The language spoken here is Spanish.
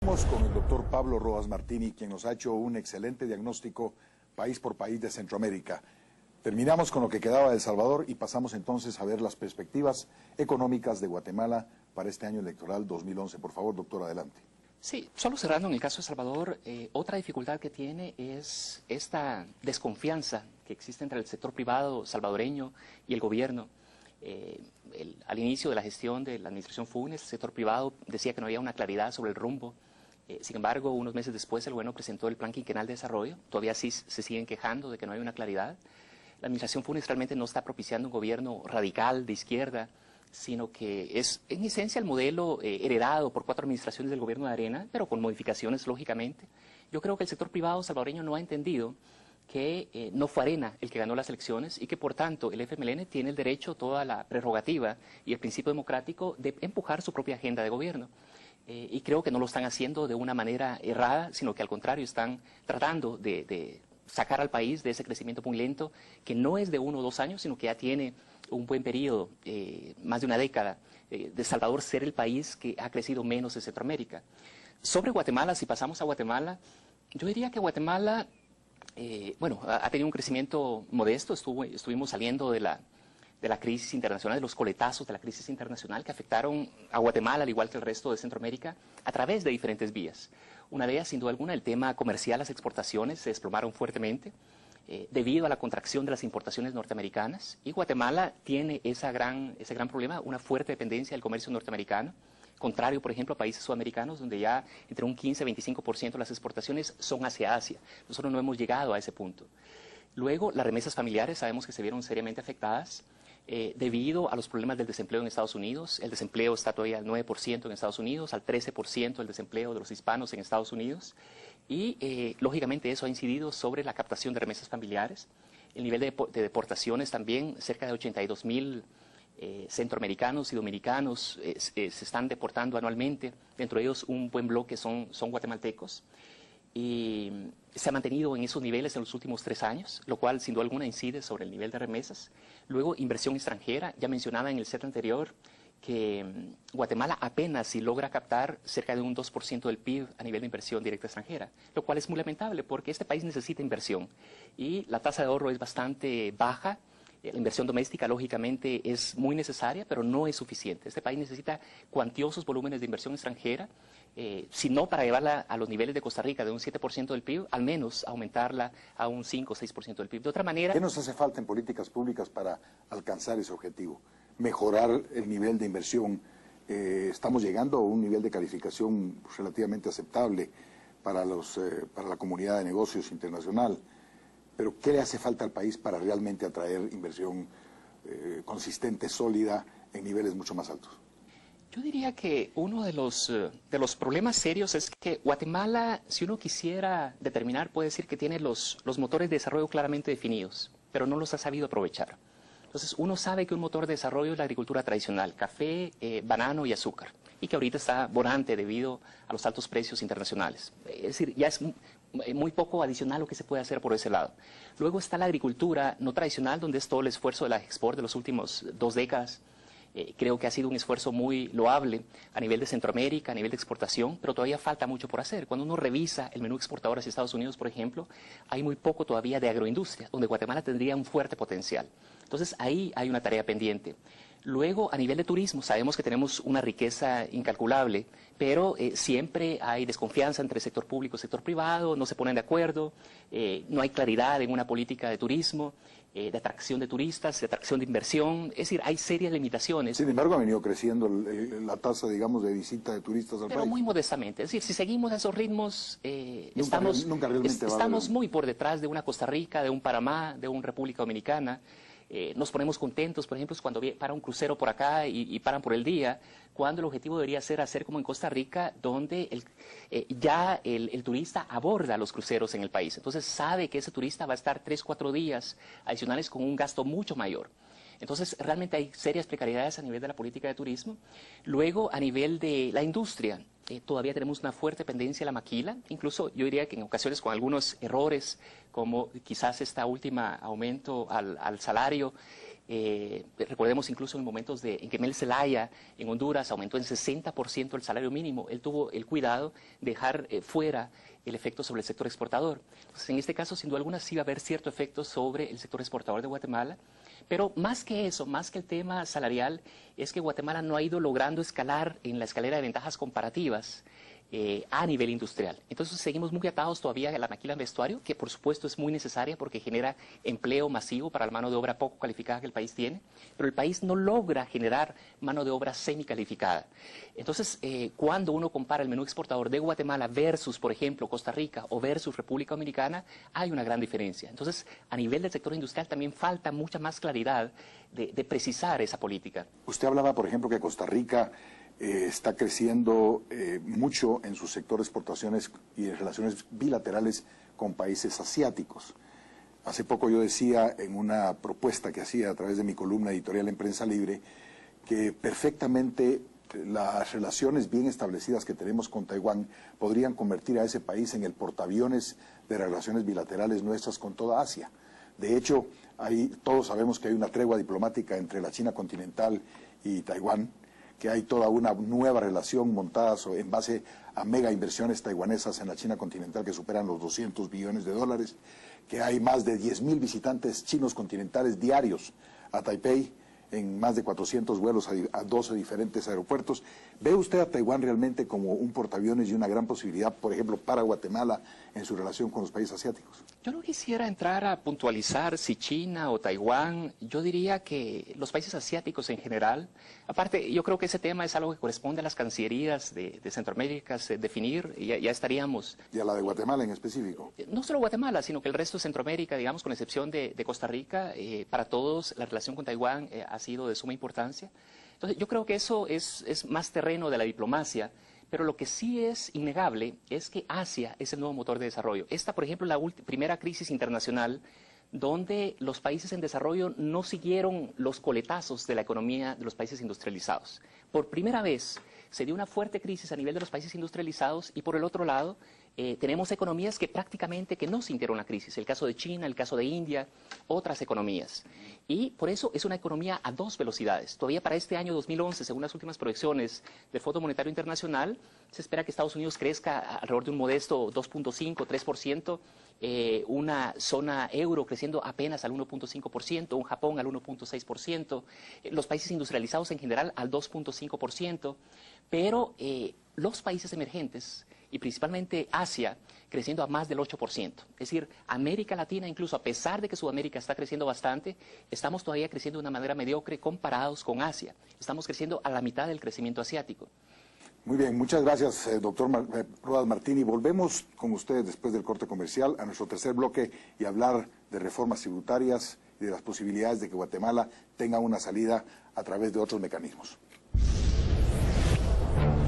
Estamos con el doctor Pablo Rojas Martini, quien nos ha hecho un excelente diagnóstico país por país de Centroamérica. Terminamos con lo que quedaba de El Salvador y pasamos entonces a ver las perspectivas económicas de Guatemala para este año electoral 2011. Por favor, doctor, adelante. Sí, solo cerrando en el caso de El Salvador, otra dificultad que tiene es esta desconfianza que existe entre el sector privado salvadoreño y el gobierno. Al inicio de la gestión de la administración Funes, el sector privado decía que no había una claridad sobre el rumbo. Sin embargo, unos meses después el gobierno presentó el Plan Quinquenal de Desarrollo. Todavía sí se siguen quejando de que no hay una claridad. La administración Funes realmente no está propiciando un gobierno radical de izquierda, sino que es en esencia el modelo heredado por 4 administraciones del gobierno de Arena, pero con modificaciones lógicamente. Yo creo que el sector privado salvadoreño no ha entendido que no fue Arena el que ganó las elecciones y que por tanto el FMLN tiene el derecho, toda la prerrogativa y el principio democrático de empujar su propia agenda de gobierno. Y creo que no lo están haciendo de una manera errada, sino que al contrario están tratando de sacar al país de ese crecimiento muy lento, que no es de 1 o 2 años, sino que ya tiene un buen periodo, más de una década, de Salvador ser el país que ha crecido menos en Centroamérica. Sobre Guatemala, si pasamos a Guatemala, yo diría que Guatemala, ha tenido un crecimiento modesto. Estuvimos saliendo de la crisis internacional, de los coletazos de la crisis internacional que afectaron a Guatemala, al igual que el resto de Centroamérica, a través de diferentes vías. Una de ellas, sin duda alguna, el tema comercial, las exportaciones se desplomaron fuertemente debido a la contracción de las importaciones norteamericanas, y Guatemala tiene ese gran problema, una fuerte dependencia del comercio norteamericano, contrario, por ejemplo, a países sudamericanos, donde ya entre un 15 y 25% de las exportaciones son hacia Asia. Nosotros no hemos llegado a ese punto. Luego, las remesas familiares sabemos que se vieron seriamente afectadas debido a los problemas del desempleo en Estados Unidos. El desempleo está todavía al 9% en Estados Unidos, al 13% el desempleo de los hispanos en Estados Unidos. Y, lógicamente, eso ha incidido sobre la captación de remesas familiares. El nivel de deportaciones también, cerca de 82,000 centroamericanos y dominicanos se están deportando anualmente. Dentro de ellos un buen bloque son guatemaltecos. Y se ha mantenido en esos niveles en los últimos 3 años, lo cual sin duda alguna incide sobre el nivel de remesas. Luego, inversión extranjera. Ya mencionaba en el set anterior que Guatemala apenas si logra captar cerca de un 2% del PIB a nivel de inversión directa extranjera, lo cual es muy lamentable porque este país necesita inversión y la tasa de ahorro es bastante baja. La inversión doméstica, lógicamente, es muy necesaria, pero no es suficiente. Este país necesita cuantiosos volúmenes de inversión extranjera, si no para llevarla a los niveles de Costa Rica de un 7% del PIB, al menos aumentarla a un 5 o 6% del PIB. De otra manera... ¿Qué nos hace falta en políticas públicas para alcanzar ese objetivo? Mejorar el nivel de inversión. Estamos llegando a un nivel de calificación relativamente aceptable para la comunidad de negocios internacional. Pero ¿qué le hace falta al país para realmente atraer inversión consistente, sólida, en niveles mucho más altos? Yo diría que uno de los problemas serios es que Guatemala, si uno quisiera determinar, puede decir que tiene los motores de desarrollo claramente definidos, pero no los ha sabido aprovechar. Entonces, uno sabe que un motor de desarrollo es la agricultura tradicional, café, banano y azúcar, y que ahorita está volante debido a los altos precios internacionales. Es decir, ya es muy poco adicional lo que se puede hacer por ese lado. Luego está la agricultura no tradicional, donde es todo el esfuerzo de la Export de los últimos 2 décadas. Creo que ha sido un esfuerzo muy loable a nivel de Centroamérica, a nivel de exportación, pero todavía falta mucho por hacer. Cuando uno revisa el menú exportador hacia Estados Unidos, por ejemplo, hay muy poco todavía de agroindustria, donde Guatemala tendría un fuerte potencial. Entonces, ahí hay una tarea pendiente. Luego, a nivel de turismo, sabemos que tenemos una riqueza incalculable, pero siempre hay desconfianza entre el sector público y el sector privado, no se ponen de acuerdo, no hay claridad en una política de turismo, de atracción de turistas, de atracción de inversión. Es decir, hay serias limitaciones. Sin embargo, ha venido creciendo la tasa, digamos, de visita de turistas al país. Pero muy modestamente. Es decir, si seguimos a esos ritmos, nunca estamos muy por detrás de una Costa Rica, de un Panamá, de una República Dominicana. Nos ponemos contentos, por ejemplo, cuando para un crucero por acá y paran por el día, cuando el objetivo debería ser hacer como en Costa Rica, donde el turista aborda los cruceros en el país. Entonces sabe que ese turista va a estar 3 o 4 días adicionales con un gasto mucho mayor. Entonces, realmente hay serias precariedades a nivel de la política de turismo. Luego, a nivel de la industria, todavía tenemos una fuerte tendencia a la maquila. Incluso yo diría que en ocasiones con algunos errores, como quizás este último aumento al salario, Recordemos incluso en momentos en que Mel Zelaya en Honduras aumentó en 60% el salario mínimo, él tuvo el cuidado de dejar fuera el efecto sobre el sector exportador. Entonces, en este caso, sin duda alguna, sí va a haber cierto efecto sobre el sector exportador de Guatemala, pero más que eso, más que el tema salarial, es que Guatemala no ha ido logrando escalar en la escalera de ventajas comparativas a nivel industrial. Entonces seguimos muy atados todavía a la maquila en vestuario, que por supuesto es muy necesaria porque genera empleo masivo para la mano de obra poco calificada que el país tiene, pero el país no logra generar mano de obra semicalificada. Entonces, cuando uno compara el menú exportador de Guatemala versus, por ejemplo, Costa Rica o versus República Dominicana, hay una gran diferencia. Entonces, a nivel del sector industrial también falta mucha más claridad de precisar esa política. Usted hablaba, por ejemplo, que Costa Rica está creciendo mucho en su sector de exportaciones y en relaciones bilaterales con países asiáticos. Hace poco yo decía en una propuesta que hacía a través de mi columna editorial en Prensa Libre que perfectamente las relaciones bien establecidas que tenemos con Taiwán podrían convertir a ese país en el portaaviones de relaciones bilaterales nuestras con toda Asia. De hecho, todos sabemos que hay una tregua diplomática entre la China continental y Taiwán, que hay toda una nueva relación montada en base a mega inversiones taiwanesas en la China continental que superan los 200 billones de dólares, que hay más de 10.000 visitantes chinos continentales diarios a Taipei, en más de 400 vuelos a 12 diferentes aeropuertos. ¿Ve usted a Taiwán realmente como un portaaviones y una gran posibilidad, por ejemplo, para Guatemala en su relación con los países asiáticos? Yo no quisiera entrar a puntualizar si China o Taiwán. Yo diría que los países asiáticos en general, aparte yo creo que ese tema es algo que corresponde a las cancillerías de Centroamérica definir, y ya estaríamos... ¿Y a la de Guatemala en específico? No solo Guatemala, sino que el resto de Centroamérica, digamos, con excepción de Costa Rica, para todos la relación con Taiwán ha sido de suma importancia. Entonces yo creo que eso es más terreno de la diplomacia. Pero lo que sí es innegable es que Asia es el nuevo motor de desarrollo. Esta, por ejemplo, es la primera crisis internacional donde los países en desarrollo no siguieron los coletazos de la economía de los países industrializados. Por primera vez se dio una fuerte crisis a nivel de los países industrializados y por el otro lado tenemos economías que prácticamente no sintieron la crisis. El caso de China, el caso de India, otras economías. Y por eso es una economía a dos velocidades. Todavía para este año 2011, según las últimas proyecciones del Fondo Monetario Internacional, se espera que Estados Unidos crezca alrededor de un modesto 2.5, 3%, una zona euro creciendo apenas al 1.5%, un Japón al 1.6%, los países industrializados en general al 2.5%, pero los países emergentes y principalmente Asia creciendo a más del 8%. Es decir, América Latina, incluso a pesar de que Sudamérica está creciendo bastante, estamos todavía creciendo de una manera mediocre comparados con Asia. Estamos creciendo a la mitad del crecimiento asiático. Muy bien, muchas gracias, doctor Rodas Martini. Volvemos con ustedes después del corte comercial a nuestro tercer bloque y hablar de reformas tributarias y de las posibilidades de que Guatemala tenga una salida a través de otros mecanismos.